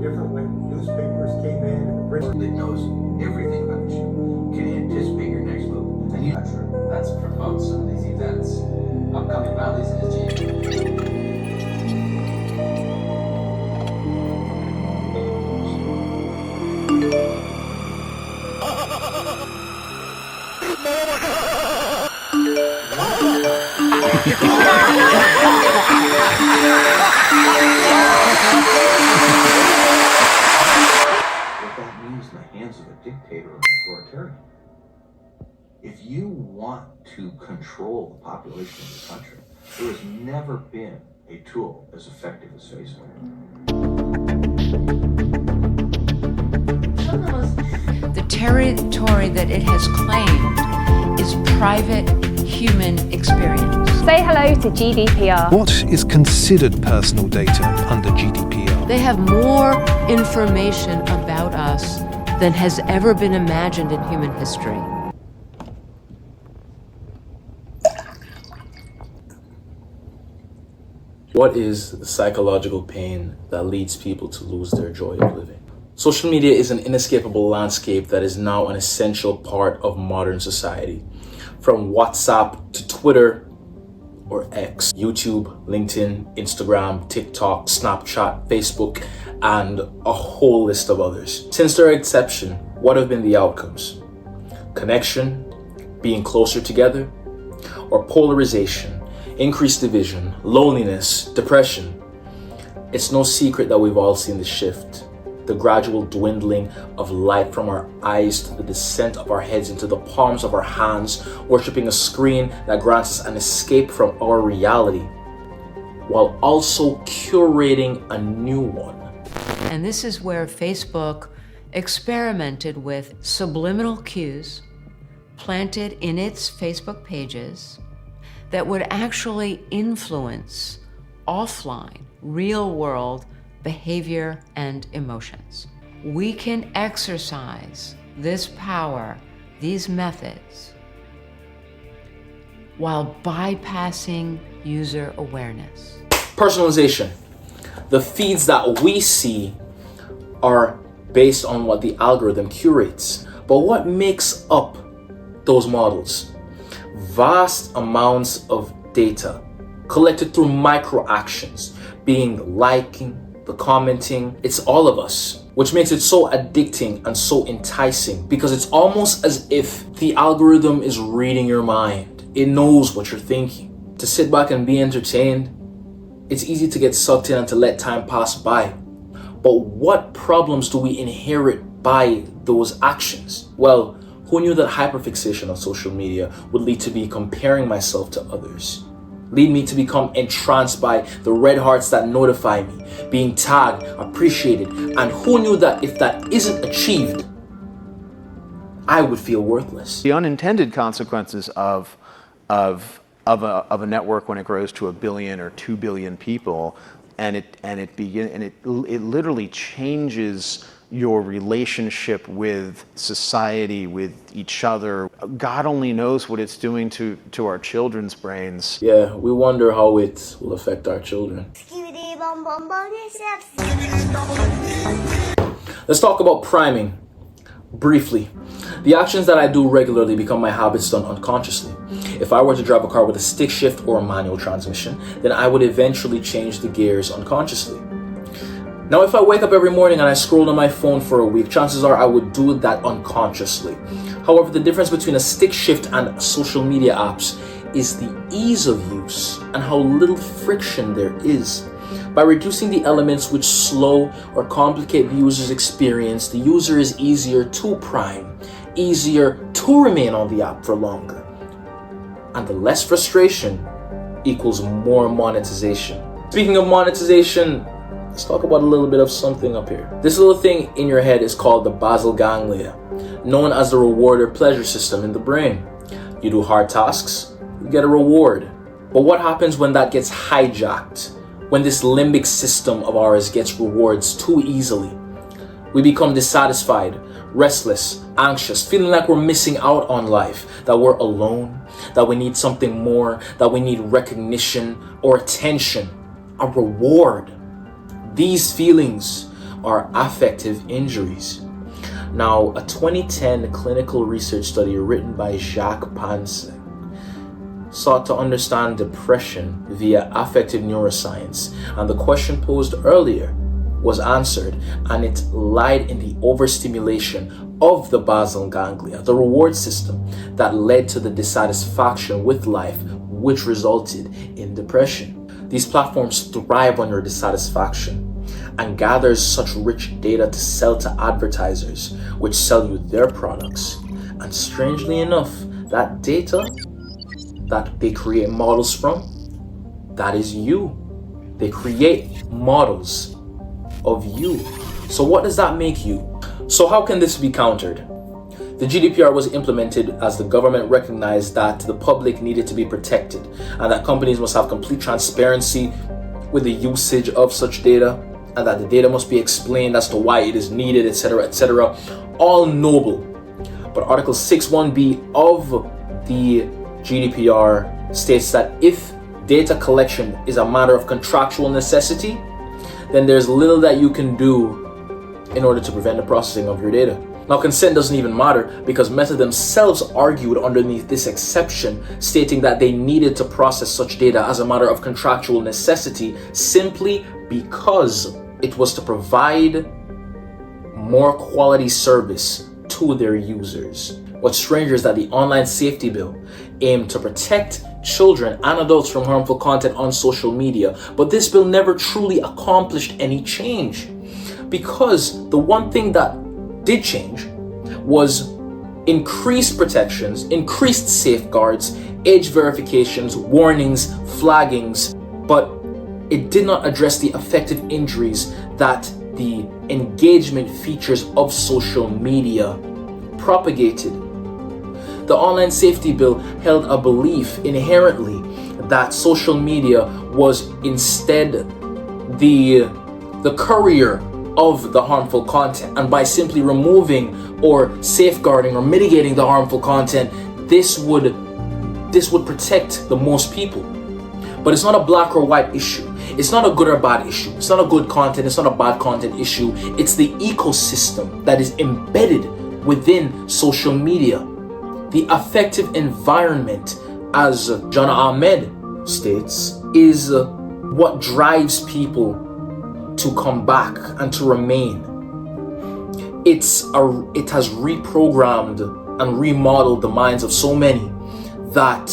different when newspapers came in and It knows everything about you, can anticipate your next move. And that's promotes some of these events, upcoming rallies in his GM. What that means in the hands of a dictator or an authoritarian. If you want to control the population of the country, there has never been a tool as effective as Facebook. The territory that it has claimed is private human experience. Say hello to GDPR. What is considered personal data under GDPR? They have more information about us than has ever been imagined in human history. What is the psychological pain that leads people to lose their joy of living? Social media is an inescapable landscape that is now an essential part of modern society. From WhatsApp to Twitter or X, YouTube, LinkedIn, Instagram, TikTok, Snapchat, Facebook, and a whole list of others. Since their inception, what have been the outcomes? Connection, being closer together, or polarization, increased division, loneliness, depression? It's no secret that we've all seen the shift. The gradual dwindling of light from our eyes to the descent of our heads into the palms of our hands, worshiping a screen that grants us an escape from our reality, while also curating a new one. And this is where Facebook experimented with subliminal cues planted in its Facebook pages that would actually influence offline, real-world behavior and emotions. We can exercise this power, these methods, while bypassing user awareness. Personalization. The feeds that we see are based on what the algorithm curates. But what makes up those models? Vast amounts of data collected through micro actions, being liking, the commenting. It's all of us, which makes it so addicting and so enticing, because it's almost as if the algorithm is reading your mind. It knows what you're thinking. To sit back and be entertained, it's easy to get sucked in and to let time pass by. But what problems do we inherit by those actions? Well, who knew that hyperfixation on social media would lead to me comparing myself to others? Lead me to become entranced by the red hearts that notify me, being tagged, appreciated, and who knew that if that isn't achieved, I would feel worthless. The unintended consequences of a network when it grows to 1 billion or 2 billion people, and it literally changes your relationship with society, with each other. God only knows what it's doing to our children's brains. Yeah, we wonder how it will affect our children. Let's talk about priming briefly. The actions that I do regularly become my habits done unconsciously. If I were to drive a car with a stick shift or a manual transmission, then I would eventually change the gears unconsciously. Now, if I wake up every morning and I scroll on my phone for a week, chances are I would do that unconsciously. However, the difference between a stick shift and social media apps is the ease of use and how little friction there is. By reducing the elements which slow or complicate the user's experience, the user is easier to prime, easier to remain on the app for longer. And the less frustration equals more monetization. Speaking of monetization, let's talk about a little bit of something up here. This little thing in your head is called the basal ganglia, known as the reward or pleasure system in the brain. You do hard tasks, you get a reward. But what happens when that gets hijacked? When this limbic system of ours gets rewards too easily? We become dissatisfied, restless, anxious, feeling like we're missing out on life, that we're alone, that we need something more, that we need recognition or attention, a reward. These feelings are affective injuries. Now, a 2010 clinical research study written by Jacques Pansek sought to understand depression via affective neuroscience, and the question posed earlier was answered, and it lied in the overstimulation of the basal ganglia, the reward system that led to the dissatisfaction with life, which resulted in depression. These platforms thrive on your dissatisfaction and gathers such rich data to sell to advertisers, which sell you their products. And strangely enough, that data that they create models from, that is you. They create models of you. So what does that make you? So how can this be countered? The GDPR was implemented as the government recognized that the public needed to be protected and that companies must have complete transparency with the usage of such data, and that the data must be explained as to why it is needed, etc., etc. All noble. But Article 6.1b of the GDPR states that if data collection is a matter of contractual necessity, then there's little that you can do in order to prevent the processing of your data. Now, consent doesn't even matter because Meta themselves argued underneath this exception, stating that they needed to process such data as a matter of contractual necessity simply because it was to provide more quality service to their users. What's strange is that the Online Safety Bill aimed to protect children and adults from harmful content on social media, but this bill never truly accomplished any change, because the one thing that did change was increased protections, increased safeguards, age verifications, warnings, flaggings, but it did not address the affective injuries that the engagement features of social media propagated. The Online Safety Bill held a belief inherently that social media was instead the courier of the harmful content, and by simply removing or safeguarding or mitigating the harmful content, this would protect the most people. But it's not a black or white issue. It's not a good or bad issue. It's not a good content. It's not a bad content issue. It's the ecosystem that is embedded within social media. The affective environment, as John Ahmed states, is what drives people to come back and to remain. It has reprogrammed and remodeled the minds of so many that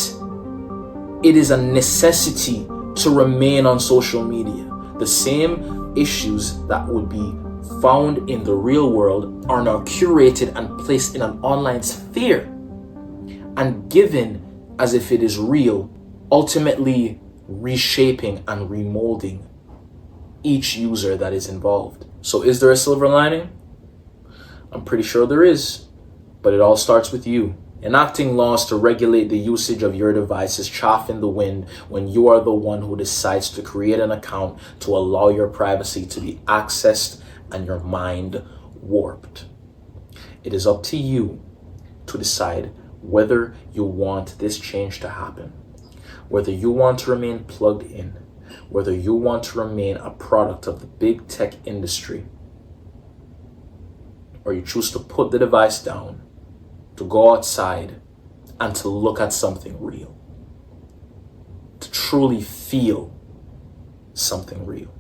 it is a necessity to remain on social media. The same issues that would be found in the real world are now curated and placed in an online sphere and given as if it is real, ultimately reshaping and remolding each user that is involved. So is there a silver lining? I'm pretty sure there is, but it all starts with you. Enacting laws to regulate the usage of your device is chaff in the wind when you are the one who decides to create an account to allow your privacy to be accessed and your mind warped. It is up to you to decide whether you want this change to happen, whether you want to remain plugged in, whether you want to remain a product of the big tech industry, or you choose to put the device down, to go outside and to look at something real, to truly feel something real.